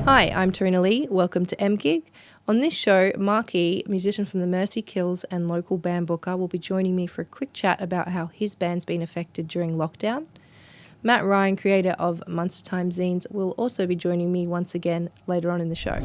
Hi, I'm Terina Lee. Welcome to MGig. On this show, Marky, musician from the Mercy Kills and local band booker, will be joining me for a quick chat about how his band's been affected during lockdown. Matt Ryan, creator of Munster Time Zines, will also be joining me once again later on in the show.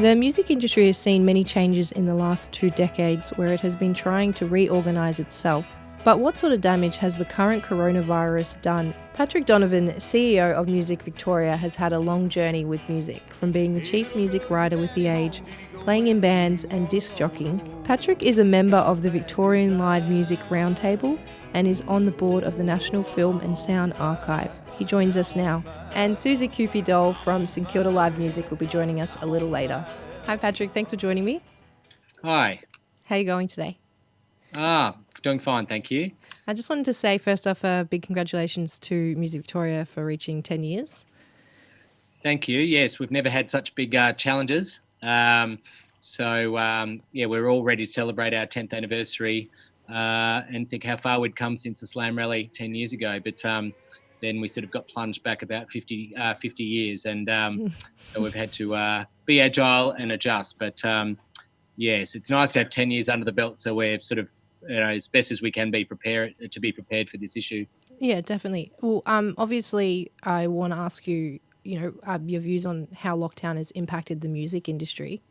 The music industry has seen many changes in the last 2 decades where it has been trying to reorganise itself. But what sort of damage has the current coronavirus done? Patrick Donovan, CEO of Music Victoria, has had a long journey with music, from being the chief music writer with The Age, playing in bands and disc jockeying. Patrick is a member of the Victorian Live Music Roundtable and is on the board of the National Film and Sound Archive. He joins us now. And Susie Cupie-Doll from St Kilda Live Music will be joining us a little later. Hi Patrick, thanks for joining me. Hi. How are you going today? Doing fine, thank you. I just wanted to say, first off, a big congratulations to Music Victoria for reaching 10 years. Thank you. Yes, we've never had such big challenges. We're all ready to celebrate our 10th anniversary and think how far we'd come since the Slam Rally 10 years ago. But then we sort of got plunged back about 50 years, and so we've had to be agile and adjust. But yes, it's nice to have 10 years under the belt, so we're sort of, as best as we can be prepared for this issue. Yeah, definitely. Well, obviously, I want to ask you, your views on how lockdown has impacted the music industry.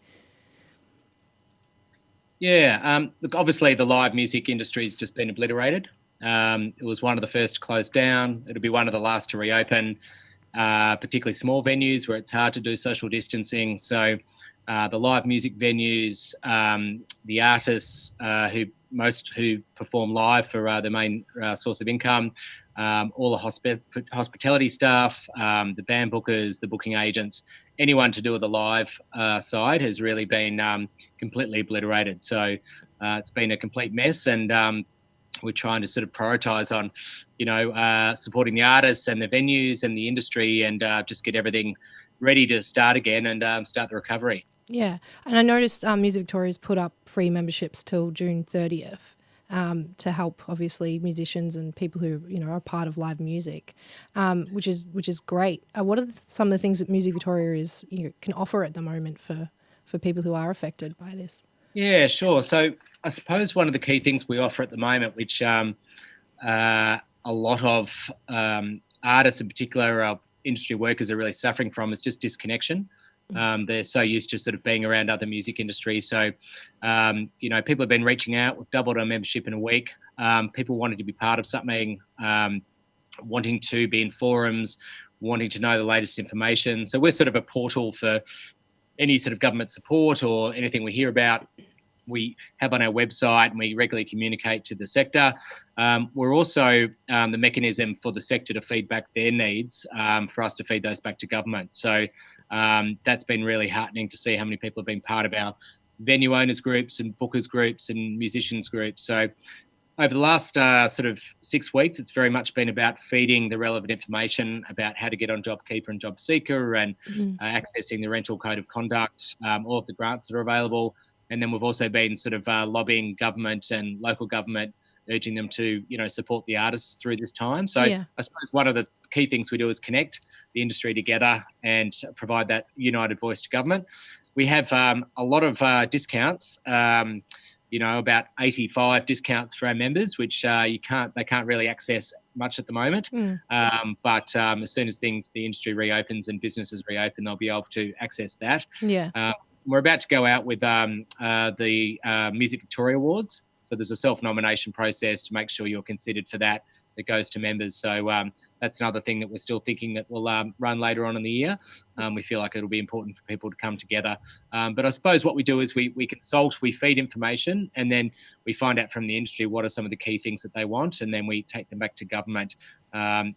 Yeah, look, obviously the live music industry has just been obliterated. It was one of the first to close down. It'll be one of the last to reopen, particularly small venues where it's hard to do social distancing. So the live music venues, the artists who perform live for their main source of income, all the hospitality staff, the band bookers, the booking agents, anyone to do with the live side has really been completely obliterated. So it's been a complete mess, and we're trying to sort of prioritise on, supporting the artists and the venues and the industry, and just get everything ready to start again and start the recovery. Yeah, and I noticed Music Victoria's put up free memberships till June 30th to help, obviously, musicians and people who are part of live music, which is great. What are some of the things that Music Victoria can offer at the moment for people who are affected by this? Yeah, sure. So I suppose one of the key things we offer at the moment, which a lot of artists in particular, industry workers are really suffering from, is just disconnection. They're so used to sort of being around other music industries. So, people have been reaching out. We've doubled our membership in a week. People wanting to be part of something, wanting to be in forums, wanting to know the latest information. So we're sort of a portal for any sort of government support or anything we hear about. We have on our website, and we regularly communicate to the sector. We're also the mechanism for the sector to feed back their needs, for us to feed those back to government. So that's been really heartening to see how many people have been part of our venue owners groups and bookers groups and musicians groups. So over the last sort of 6 weeks, it's very much been about feeding the relevant information about how to get on JobKeeper and JobSeeker, and accessing the rental code of conduct, all of the grants that are available. And then we've also been sort of lobbying government and local government, urging them to, support the artists through this time. So I suppose one of the key things we do is connect the industry together and provide that united voice to government. We have a lot of discounts, about 85 discounts for our members, which they can't really access much at the moment. But as soon as the industry reopens and businesses reopen, they'll be able to access that. Yeah. We're about to go out with the Music Victoria Awards. So there's a self-nomination process to make sure you're considered for that goes to members. So that's another thing that we're still thinking that will run later on in the year. We feel like it'll be important for people to come together. But I suppose what we do is we consult, we feed information, and then we find out from the industry what are some of the key things that they want, and then we take them back to government. And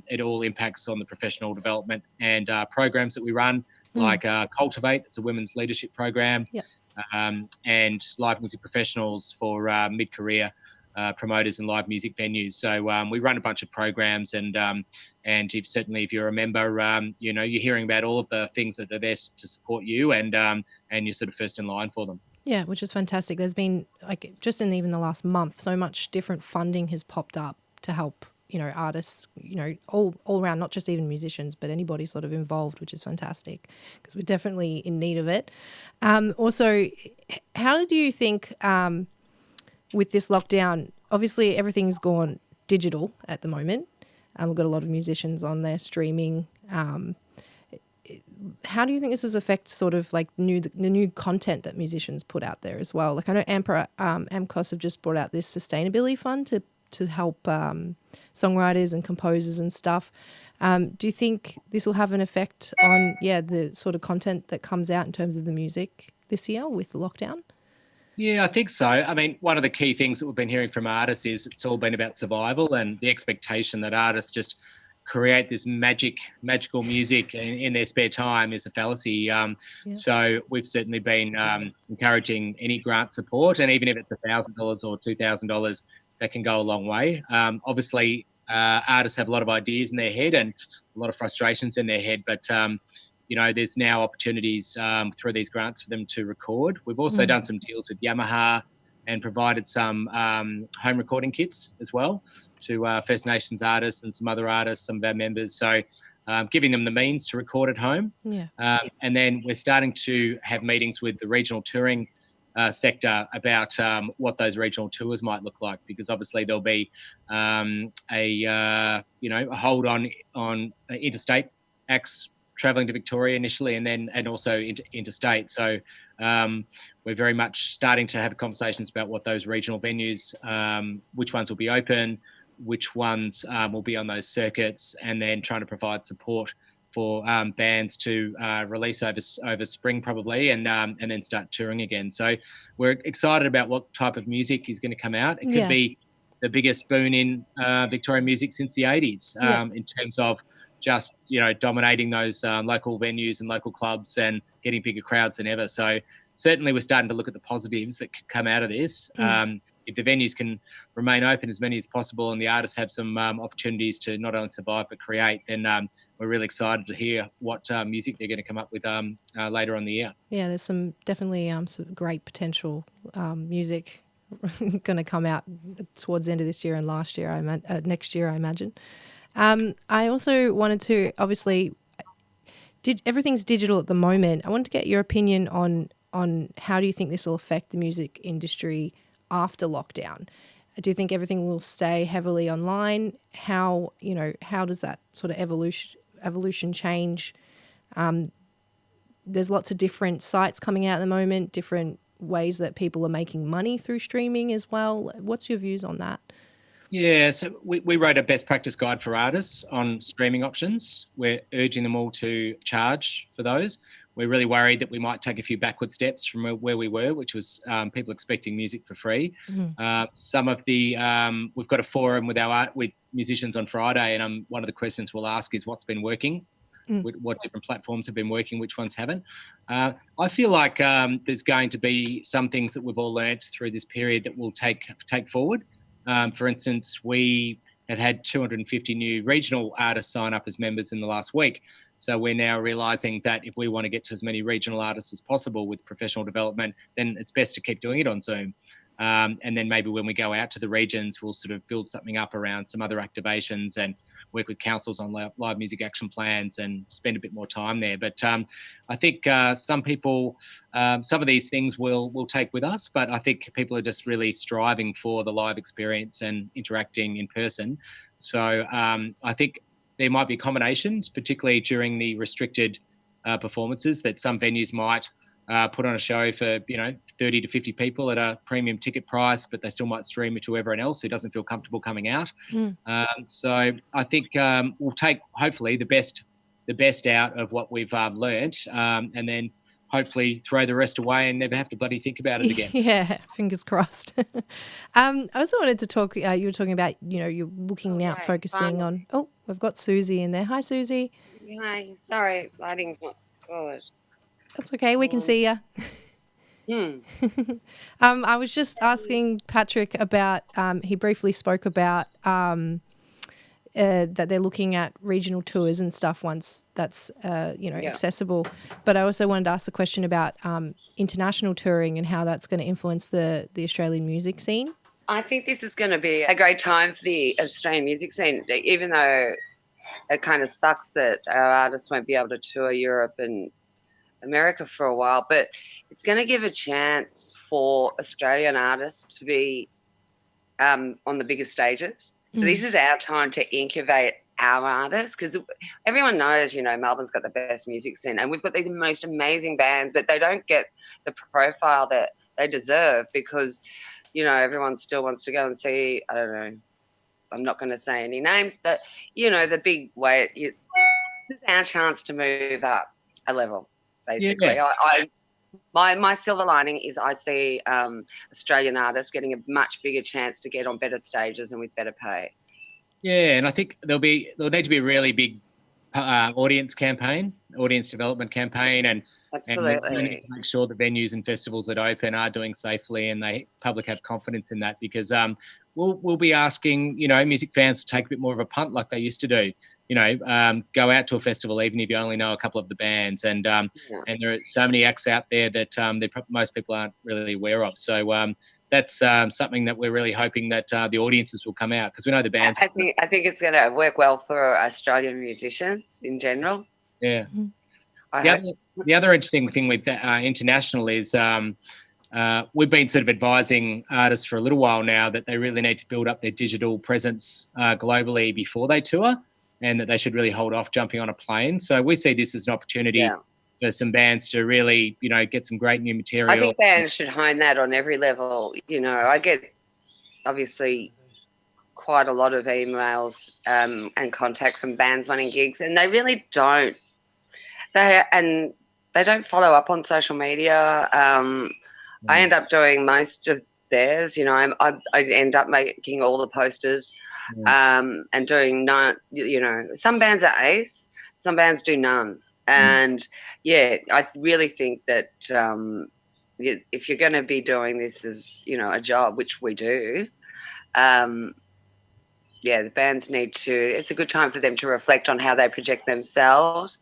it all impacts on the professional development and programs that we run, like Cultivate, it's a women's leadership program, and Live Music Professionals for mid-career promoters and live music venues. So we run a bunch of programs, and if you're a member, you're hearing about all of the things that are there to support you, and you're sort of first in line for them. Yeah, which is fantastic. There's been, just in even the last month, so much different funding has popped up to help artists, all around, not just even musicians, but anybody sort of involved, which is fantastic because we're definitely in need of it. Also, how do you think with this lockdown, obviously everything's gone digital at the moment. We've got a lot of musicians on there streaming. How do you think this has affected sort of like the new content that musicians put out there as well? Like I know AMCOS have just brought out this sustainability fund to help songwriters and composers and stuff. Do you think this will have an effect on the sort of content that comes out in terms of the music this year with the lockdown? Yeah, I think so. I mean, one of the key things that we've been hearing from artists is it's all been about survival, and the expectation that artists just create this magical music in their spare time is a fallacy. So we've certainly been encouraging any grant support, and even if it's $1,000 or $2,000, that can go a long way. Obviously, artists have a lot of ideas in their head and a lot of frustrations in their head, but there's now opportunities through these grants for them to record. We've also done some deals with Yamaha and provided some home recording kits as well to First Nations artists and some other artists, some of our members. So giving them the means to record at home. And then we're starting to have meetings with the regional touring sector about what those regional tours might look like, because obviously there'll be a hold on interstate acts traveling to Victoria initially, and also interstate. So we're very much starting to have conversations about what those regional venues, which ones will be open, which ones will be on those circuits, and then trying to provide support for bands to release over spring probably, and then start touring again. So we're excited about what type of music is going to come out. It could be the biggest boon in Victorian music since the 80s in terms of just dominating those local venues and local clubs and getting bigger crowds than ever. So certainly we're starting to look at the positives that could come out of this. If the venues can remain open as many as possible and the artists have some opportunities to not only survive but create, then we're really excited to hear what music they're going to come up with later on the year. Yeah, there's some definitely some great potential music going to come out towards the end of this year and next year, I imagine. I also wanted to, obviously, everything's digital at the moment. I wanted to get your opinion on how do you think this will affect the music industry after lockdown? Do you think everything will stay heavily online? How does that sort of evolution change? There's lots of different sites coming out at the moment, different ways that people are making money through streaming as well. What's your views on that? Yeah, so we wrote a best practice guide for artists on streaming options. We're urging them all to charge for those. We're really worried that we might take a few backward steps from where we were, which was people expecting music for free. Some of the we've got a forum with musicians on Friday, and one of the questions we'll ask is what's been working, what different platforms have been working, which ones haven't. I feel like there's going to be some things that we've all learnt through this period that we'll take forward. For instance, we have had 250 new regional artists sign up as members in the last week. So we're now realising that if we want to get to as many regional artists as possible with professional development, then it's best to keep doing it on Zoom. And then maybe when we go out to the regions, we'll sort of build something up around some other activations and work with councils on live music action plans and spend a bit more time there. But I think some people, some of these things we'll take with us, but I think people are just really striving for the live experience and interacting in person. So I think there might be combinations, particularly during the restricted performances, that some venues might put on a show for 30 to 50 people at a premium ticket price, but they still might stream it to everyone else who doesn't feel comfortable coming out. So I think we'll take hopefully the best out of what we've learned, and then hopefully throw the rest away and never have to bloody think about it again. Yeah, fingers crossed. I also wanted to talk. You were talking about you're looking now, focusing on. Oh, we've got Susie in there. Hi, Susie. Hi. Sorry, lighting's not good. That's okay. We can see you. I was just asking Patrick about. He briefly spoke about that they're looking at regional tours and stuff once that's accessible. But I also wanted to ask the question about international touring and how that's going to influence the Australian music scene. I think this is going to be a great time for the Australian music scene, even though it kind of sucks that our artists won't be able to tour Europe and America for a while, but it's going to give a chance for Australian artists to be on the bigger stages. So this is our time to incubate our artists, because everyone knows, Melbourne's got the best music scene and we've got these most amazing bands, but they don't get the profile that they deserve because, everyone still wants to go and see, I don't know, I'm not going to say any names, but, the big way, this is our chance to move up a level, basically. Yeah. My silver lining is I see Australian artists getting a much bigger chance to get on better stages and with better pay. Yeah, and I think there'll need to be a really big audience development campaign, and Absolutely. we need to make sure the venues and festivals that open are doing safely and the public have confidence in that, because we'll be asking music fans to take a bit more of a punt like they used to do. Go out to a festival even if you only know a couple of the bands, and there are so many acts out there that most people aren't really aware of. So that's something that we're really hoping that the audiences will come out, because we know the bands. I think it's going to work well for Australian musicians in general. Yeah. The other interesting thing with international is we've been sort of advising artists for a little while now that they really need to build up their digital presence globally before they tour, and that they should really hold off jumping on a plane. So we see this as an opportunity for some bands to really, get some great new material. I think bands should hone that on every level. I get obviously quite a lot of emails and contact from bands wanting gigs, and they really don't. They don't follow up on social media. I end up doing most of theirs. I end up making all the posters and doing none. Some bands are ace, some bands do none. And I really think that if you're going to be doing this as a job, which we do, the bands need to. It's a good time for them to reflect on how they project themselves,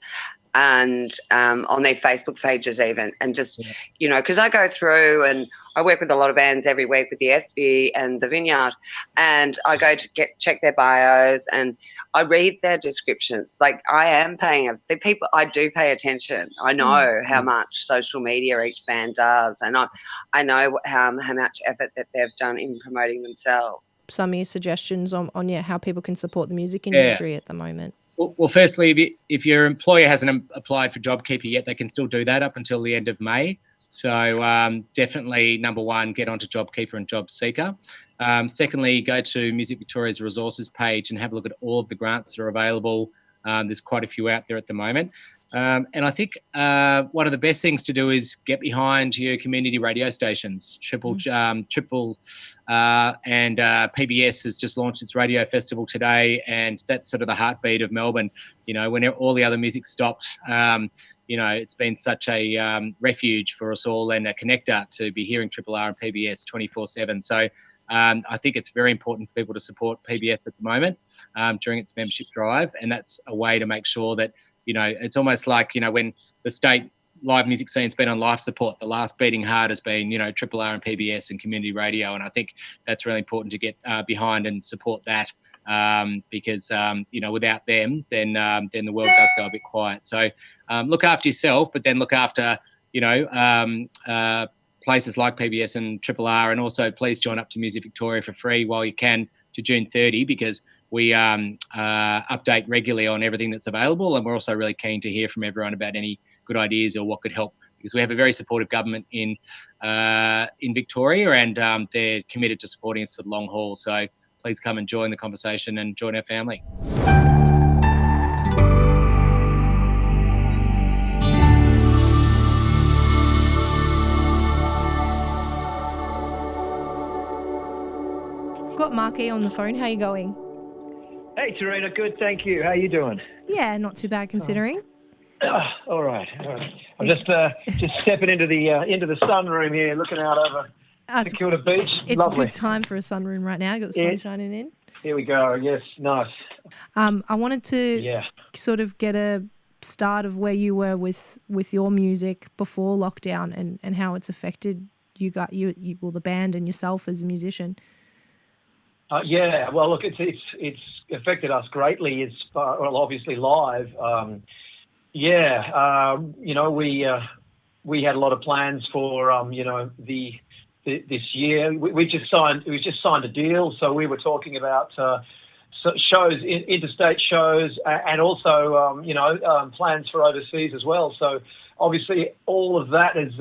and on their Facebook pages even, and just, because I go through and I work with a lot of bands every week with the SB and the Vineyard, and I go to check their bios and I read their descriptions. Like, I am I do pay attention. I know how much social media each band does, and I know how much effort that they've done in promoting themselves. Some of your suggestions on how people can support the music industry at the moment? Well, firstly, if your employer hasn't applied for JobKeeper yet, they can still do that up until the end of May. So definitely, number one, get onto JobKeeper and JobSeeker. Secondly, go to Music Victoria's resources page and have a look at all of the grants that are available. There's quite a few out there at the moment. And I think one of the best things to do is get behind your community radio stations. Triple and PBS has just launched its radio festival today, and that's sort of the heartbeat of Melbourne. When all the other music stopped, it's been such a refuge for us all and a connector to be hearing Triple R and PBS 24/7. So I think it's very important for people to support PBS at the moment during its membership drive, and that's a way to make sure that it's almost like, when the state live music scene's been on life support, the last beating heart has been, Triple R and PBS and community radio. And I think that's really important to get behind and support that because, without them, then the world does go a bit quiet. So look after yourself, but then look after, places like PBS and Triple R. And also please join up to Music Victoria for free while you can to June 30, because we update regularly on everything that's available, and we're also really keen to hear from everyone about any good ideas or what could help, because we have a very supportive government in Victoria, and they're committed to supporting us for the long haul. So please come and join the conversation and join our family. I've got Marky on the phone. How you going? Hey, Terina, good, thank you. How you doing? Yeah, not too bad considering. All right. I'm just stepping into the sunroom here, looking out over Security Beach. It's Lovely. a good time for a sunroom right now. Got the sun shining in. Here we go. Yes, nice. I wanted to sort of get a start of where you were with your music before lockdown and how it's affected the band and yourself as a musician. Yeah, well, look, it's affected us greatly. It's well, obviously live. We had a lot of plans for this year. We just signed a deal, so we were talking about shows, interstate shows, and also plans for overseas as well. So obviously all of that has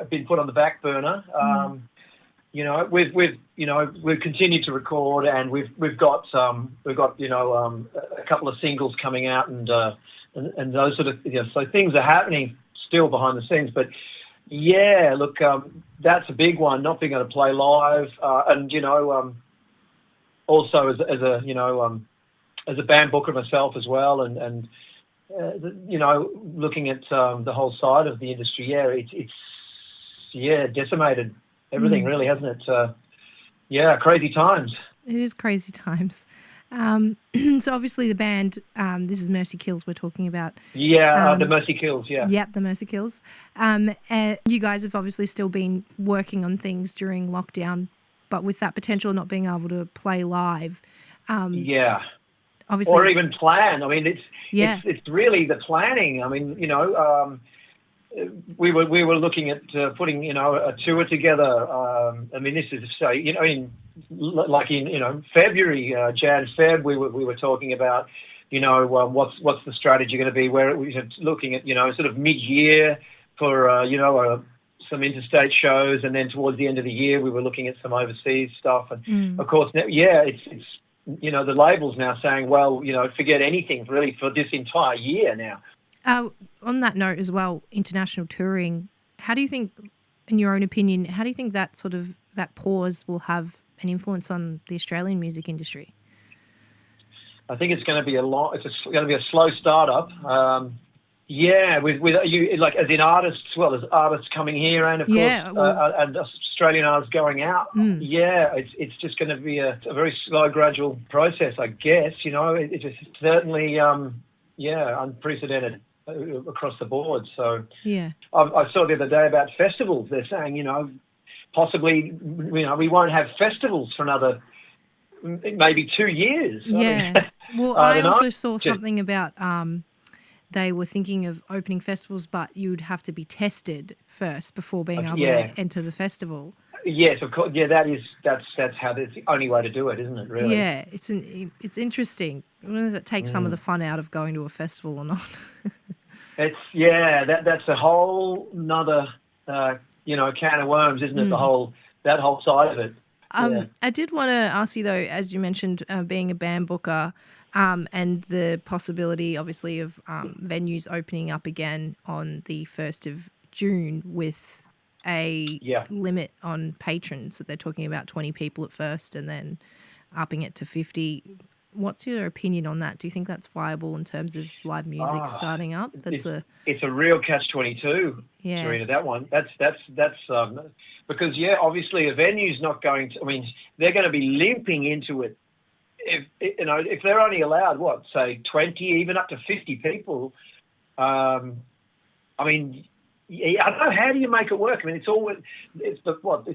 been put on the back burner. We've continued to record, and we've got a couple of singles coming out, and those sort of so things are happening still behind the scenes. But yeah, look, that's a big one, not being able to play live, and also as a band booker myself as well, and looking at the whole side of the industry, it's decimated everything, really, hasn't it? Crazy times. It is crazy times. So obviously the band, this is Mercy Kills we're talking about. Yeah, the Mercy Kills, yeah. Yep, the Mercy Kills. And you guys have obviously still been working on things during lockdown, but with that potential not being able to play live. Obviously, or even plan. I mean, it's really the planning. I mean, we were looking at putting a tour together. I mean, this is in February, Jan-Feb, we were talking about what's the strategy going to be. Where we were looking at sort of mid-year for some interstate shows, and then towards the end of the year we were looking at some overseas stuff. And of course, it's the label's now saying, well, forget anything really for this entire year now. On that note as well, international touring, how do you think, in your own opinion, how do you think that that pause will have an influence on the Australian music industry? I think it's going to be a slow startup. With you, like, as in artists, well, there's artists coming here, and of course, and Australian artists going out. It's just going to be a very slow, gradual process, I guess. It's certainly unprecedented across the board. So I saw the other day about festivals. They're saying possibly we won't have festivals for another maybe 2 years. I also saw something about they were thinking of opening festivals, but you'd have to be tested first before being able to enter the festival. Yes, of course. Yeah, that's how that's the only way to do it, isn't it? Really? Yeah, it's interesting. I wonder if it takes some of the fun out of going to a festival or not. That's a whole nother can of worms, isn't it? That whole side of it. I did want to ask you though, as you mentioned, being a band booker, and the possibility, obviously, of venues opening up again on the 1st of June with a limit on patrons, that they're talking about 20 people at first and then upping it to 50. What's your opinion on that? Do you think that's viable in terms of live music starting up? It's a real catch-22, Terina, that one. That's because obviously a venue's not going to. I mean, they're going to be limping into it. If they're only allowed, say 20, even up to 50 people. I mean, I don't know, how do you make it work? I mean, it's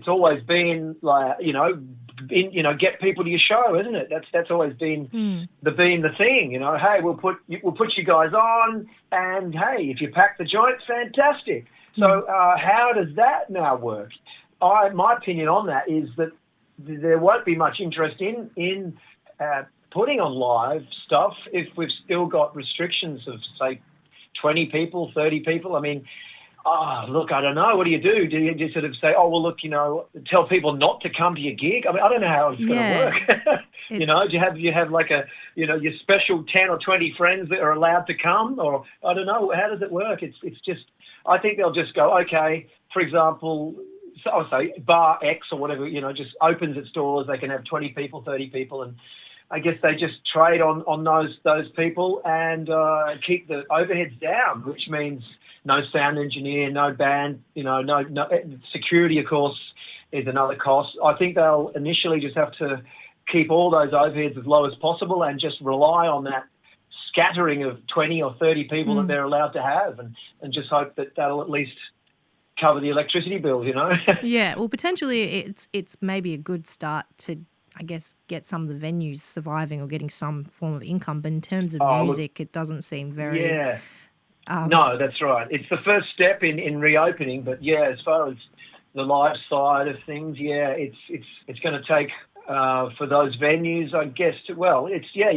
always been like get people to your show, isn't it? That's always been the thing. Hey, we'll put you guys on, and hey, if you pack the joint, fantastic. So how does that now work? My opinion on that is that there won't be much interest in putting on live stuff if we've still got restrictions of, say, 20 people, 30 people. I mean, look, I don't know. What do you do? Do you just sort of say, tell people not to come to your gig? I mean, I don't know how it's going to work. Do you have like your special 10 or 20 friends that are allowed to come? Or I don't know. How does it work? It's just, I think they'll just go, okay, for example, I'll say bar X or whatever, just opens its doors. They can have 20 people, 30 people, and I guess they just trade on those people and keep the overheads down, which means no sound engineer, no band, no security, of course, is another cost. I think they'll initially just have to keep all those overheads as low as possible and just rely on that scattering of 20 or 30 people that they're allowed to have, and just hope that that'll at least cover the electricity bill, Yeah, well, potentially it's maybe a good start to I guess, get some of the venues surviving or getting some form of income. But in terms of music, it doesn't seem very... Yeah. No, that's right. It's the first step in reopening. But, yeah, as far as the live side of things, yeah, it's going to take... for those venues, I guess, you've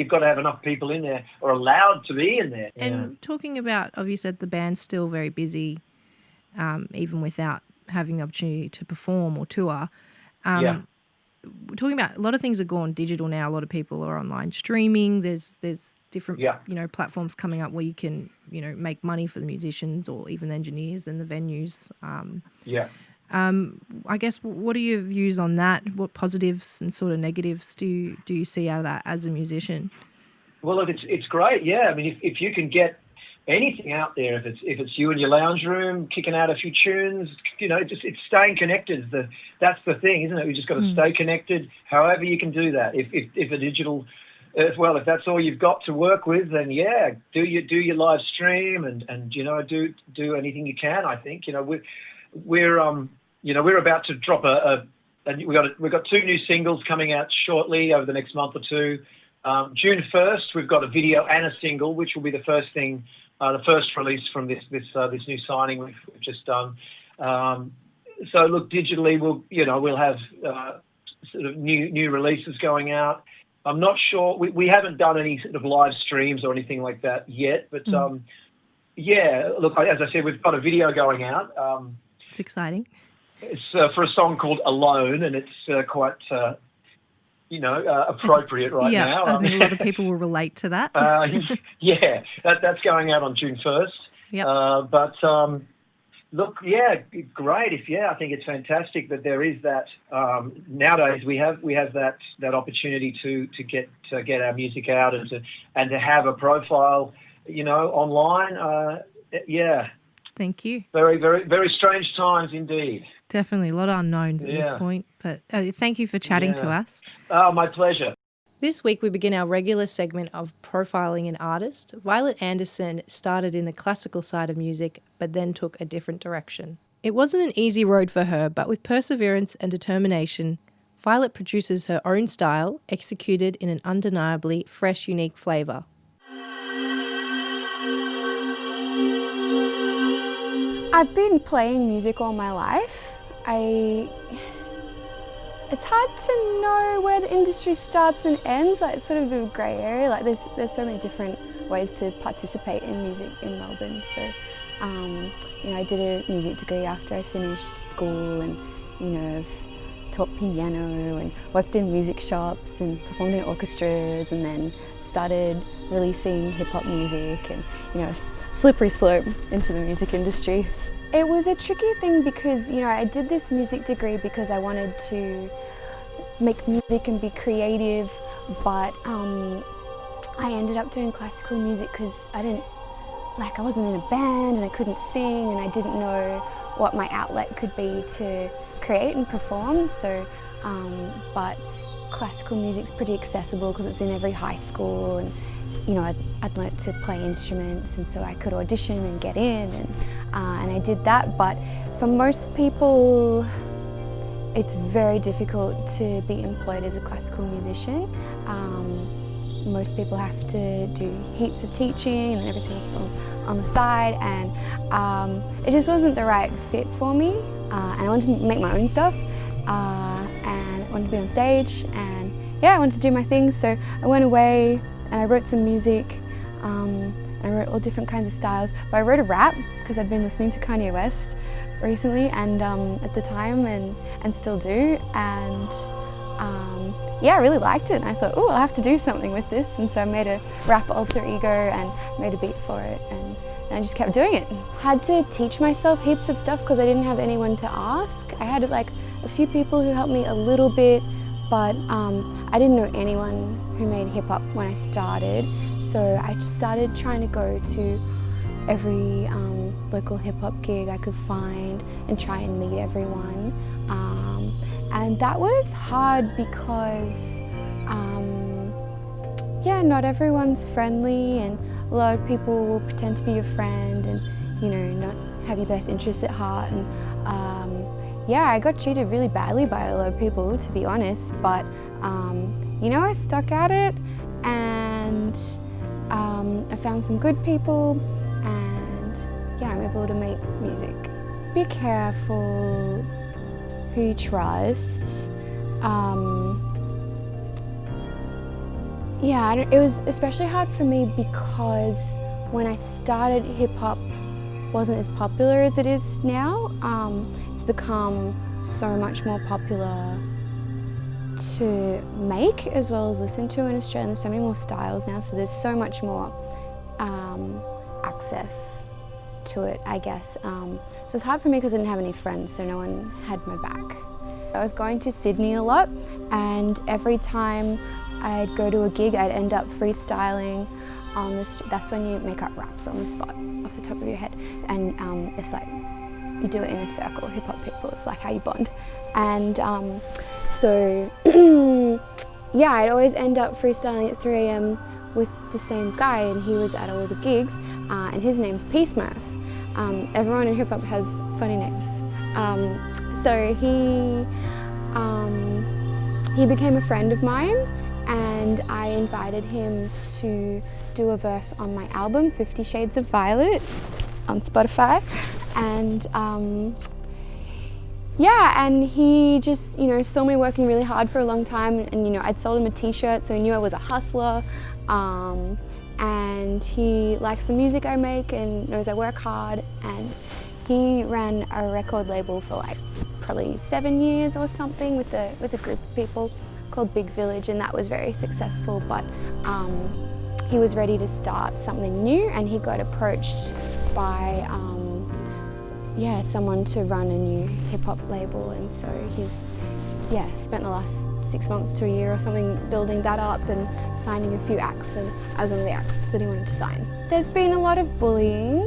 got to have enough people in there or allowed to be in there. And talking about, obviously, said the band's still very busy, even without having the opportunity to perform or tour. We're talking about a lot of things have gone digital now. A lot of people are online streaming. There's different, platforms coming up where you can, make money for the musicians or even the engineers and the venues. I guess, what are your views on that? What positives and sort of negatives do you see out of that as a musician? Well, look, it's great. Yeah, I mean, if you can get anything out there, if it's you in your lounge room kicking out a few tunes, it's staying connected. That's the thing, isn't it? We just got to stay connected. However you can do that. If a digital, if that's all you've got to work with, then do your live stream and do anything you can. I think we're about to drop we've got 2 new singles coming out shortly over the next month or two. June 1st, we've got a video and a single, which will be the first thing, the first release from this new signing we've just done. So look, digitally, we'll have sort of new releases going out. I'm not sure. We haven't done any sort of live streams or anything like that yet, but look, as I said, we've got a video going out. It's exciting. It's for a song called Alone, and it's quite, appropriate right now. I think a lot of people will relate to that. That's going out on June 1st. Yep. Look, great. I think it's fantastic that there is that. Nowadays, we have that opportunity to get our music out and to have a profile, online. Thank you. Very, very, very strange times indeed. Definitely a lot of unknowns at this point, but thank you for chatting to us. Oh, my pleasure. This week we begin our regular segment of profiling an artist. Violet Anderson started in the classical side of music, but then took a different direction. It wasn't an easy road for her, but with perseverance and determination, Violet produces her own style, executed in an undeniably fresh, unique flavour. I've been playing music all my life. It's hard to know where the industry starts and ends. It's sort of a bit of a grey area. There's so many different ways to participate in music in Melbourne. So, I did a music degree after I finished school, and I've taught piano and worked in music shops and performed in orchestras, and then started releasing hip-hop music and, slippery slope into the music industry. It was a tricky thing because, I did this music degree because I wanted to make music and be creative, but I ended up doing classical music because I wasn't in a band and I couldn't sing and I didn't know what my outlet could be to create and perform. So, but classical music's pretty accessible because it's in every high school, and I'd learnt to play instruments, and so I could audition and get in, and I did that. But for most people, it's very difficult to be employed as a classical musician. Most people have to do heaps of teaching and then everything else on the side, and it just wasn't the right fit for me. And I wanted to make my own stuff, and I wanted to be on stage, and I wanted to do my thing. So I went away and I wrote some music. I wrote all different kinds of styles, but I wrote a rap because I'd been listening to Kanye West recently and at the time, and still do, and I really liked it, and I thought, oh, I'll have to do something with this, and so I made a rap alter ego and made a beat for it, and I just kept doing it. Had to teach myself heaps of stuff because I didn't have anyone to ask. I had a few people who helped me a little bit, but I didn't know anyone who made hip hop when I started, so I started trying to go to every local hip hop gig I could find and try and meet everyone. And that was hard because, not everyone's friendly, and a lot of people will pretend to be your friend and, not have your best interests at heart. And, yeah, I got treated really badly by a lot of people, to be honest, but you know, I stuck at it, and I found some good people, and yeah, I'm able to make music. Be careful who you trust. Yeah, it was especially hard for me because when I started, hip hop wasn't as popular as it is now. It's become so much more popular to make as well as listen to in Australia. There's so many more styles now, so there's so much more access to it, I guess. So it's hard for me because I didn't have any friends, so no one had my back. I was going to Sydney a lot, and every time I'd go to a gig, I'd end up freestyling on the street. That's when you make up raps on the spot, off the top of your head. And it's like, you do it in a circle, hip hop people, it's like how you bond. And so, yeah, I'd always end up freestyling at 3 a.m. with the same guy, and he was at all the gigs, and his name's Peace Murph. Everyone in hip hop has funny names. So he became a friend of mine, and I invited him to do a verse on my album, 50 Shades of Violet, on Spotify. And yeah, and he just, you know, saw me working really hard for a long time, and, you know, I'd sold him a t-shirt, so he knew I was a hustler. And he likes the music I make and knows I work hard, and he ran a record label for like probably 7 years or something with a group of people called Big Village, and that was very successful, but he was ready to start something new, and he got approached by yeah, someone to run a new hip-hop label, and so he's spent the last 6 months to a year or something building that up and signing a few acts, and I was one of the acts that he wanted to sign. There's been a lot of bullying,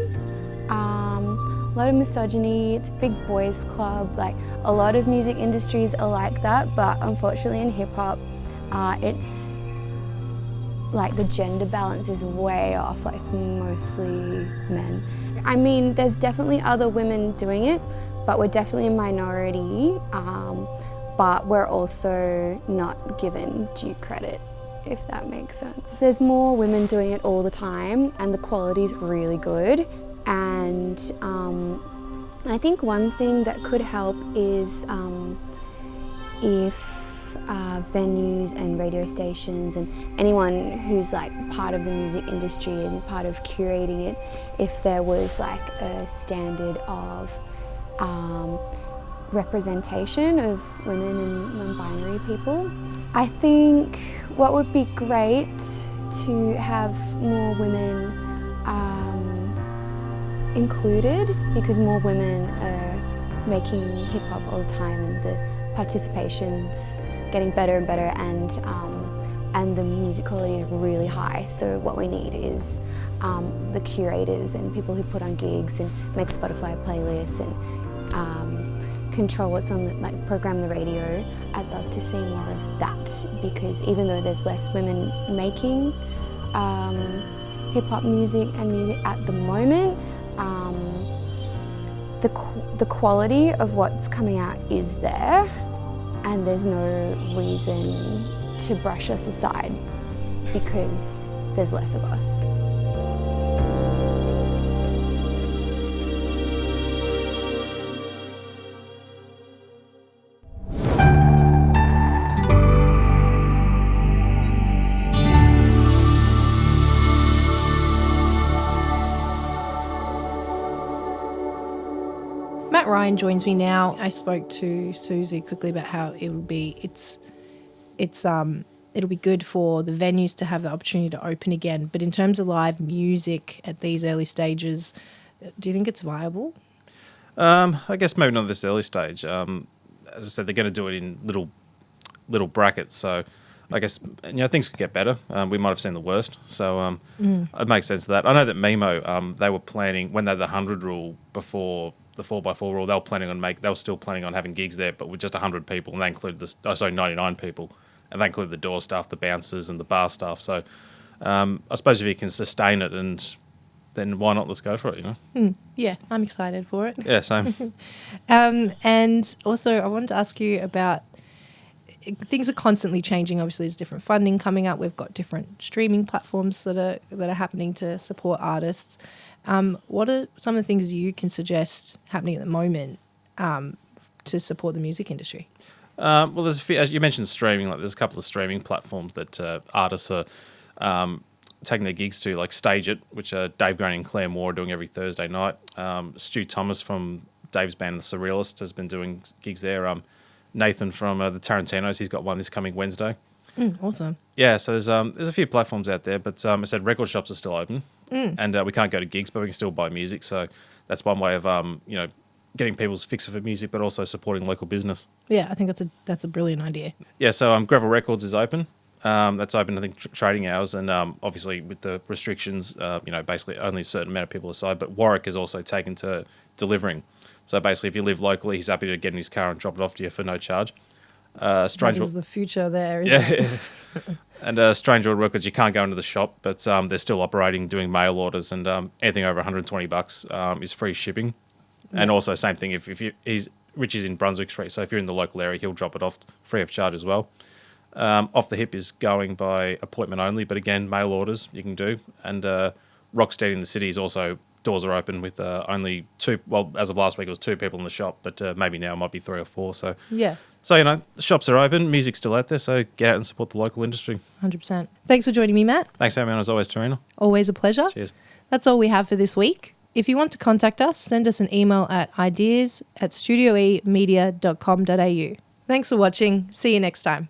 a lot of misogyny. It's a big boys club. Like, a lot of music industries are like that, but unfortunately in hip-hop, it's like the gender balance is way off. Like, it's mostly men. I mean, there's definitely other women doing it, but we're definitely a minority. But we're also not given due credit, if that makes sense. There's more women doing it all the time, and the quality's really good. And I think one thing that could help is if venues and radio stations and anyone who's like part of the music industry and part of curating it, if there was like a standard of representation of women and non-binary people. I think what would be great to have more women included, because more women are making hip hop all the time, and the participation's getting better and better, and the music quality is really high. So what we need is the curators and people who put on gigs and make Spotify playlists and control what's on the, like, program the radio. I'd love to see more of that, because even though there's less women making hip-hop music and music at the moment, the quality of what's coming out is there, and there's no reason to brush us aside because there's less of us. Matt Ryan joins me now. I spoke to Susie quickly about how it'll be good for the venues to have the opportunity to open again. But in terms of live music at these early stages, do you think it's viable? I guess maybe not at this early stage. As I said, they're going to do it in little brackets. So I guess, you know, things could get better. We might have seen the worst. So it makes sense of that. I know that Mimo, they were planning, when they had the 100 rule before the 4x4 rule, they were still planning on having gigs there, but with just 100 people, and they included 99 people, and they included the door staff, the bouncers, and the bar staff. So I suppose if you can sustain it and then why not? Let's go for it. Yeah, I'm excited for it. Yeah, same. And also, I wanted to ask you about things are constantly changing. Obviously, there's different funding coming up. We've got different streaming platforms that are happening to support artists. What are some of the things you can suggest happening at the moment to support the music industry? Well, there's a few, as you mentioned, streaming. Like, there's a couple of streaming platforms that artists are taking their gigs to, like Stage It, which Dave Graney and Claire Moore are doing every Thursday night. Stu Thomas from Dave's band, The Surrealist, has been doing gigs there. Nathan from the Tarantinos, he's got one this coming Wednesday. Awesome. Yeah, so there's a few platforms out there, but I said record shops are still open, and we can't go to gigs, but we can still buy music. So that's one way of getting people's fix for music, but also supporting local business. Yeah, I think that's a brilliant idea. Yeah, so Gravel Records is open. That's open, I think, trading hours, and obviously with the restrictions, basically only a certain amount of people aside. But Warwick is also taken to delivering. So basically, if you live locally, he's happy to get in his car and drop it off to you for no charge. That is the future there, isn't it? And Strange World Records, you can't go into the shop, but they're still operating, doing mail orders, and anything over $120 is free shipping. Yeah. And also, same thing, if Rich is in Brunswick Street, so if you're in the local area, he'll drop it off free of charge as well. Off the Hip is going by appointment only, but again, mail orders you can do. And Rocksteady in the city is also, doors are open with only 2, well, as of last week it was 2 people in the shop, but maybe now it might be 3 or 4. So yeah. So, the shops are open, music's still out there, so get out and support the local industry. 100%. Thanks for joining me, Matt. Thanks for having me on as always, Terina. Always a pleasure. Cheers. That's all we have for this week. If you want to contact us, send us an email at ideas@studioemedia.com.au. Thanks for watching. See you next time.